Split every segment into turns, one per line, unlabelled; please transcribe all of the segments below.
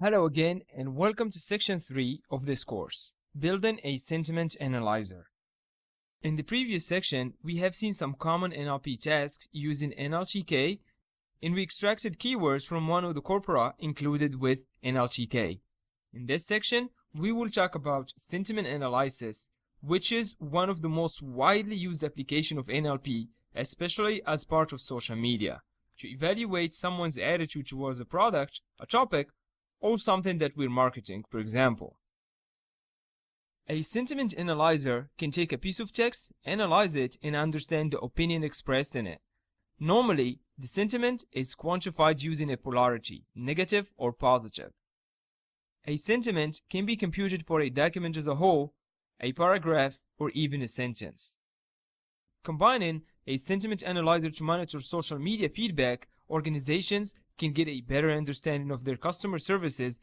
Hello again and welcome to section 3 of this course, Building a Sentiment Analyzer. In the previous section, we have seen some common NLP tasks using NLTK, and we extracted keywords from one of the corpora included with NLTK. In this section, we will talk about sentiment analysis, which is one of the most widely used applications of NLP, especially as part of social media, to evaluate someone's attitude towards a product, a topic, or something that we're marketing, for example. A sentiment analyzer can take a piece of text, analyze it, and understand the opinion expressed in it. Normally, the sentiment is quantified using a polarity, negative or positive. A sentiment can be computed for a document as a whole, a paragraph, or even a sentence. Combining a sentiment analyzer to monitor social media feedback, organizations can get a better understanding of their customer services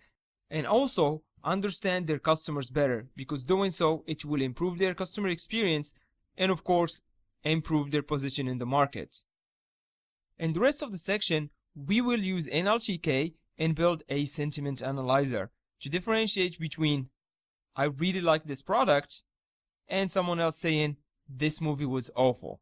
and also understand their customers better, because doing so, it will improve their customer experience and, of course, improve their position in the market. In the rest of the section, we will use NLTK and build a sentiment analyzer to differentiate between "I really like this product" and someone else saying "this movie was awful."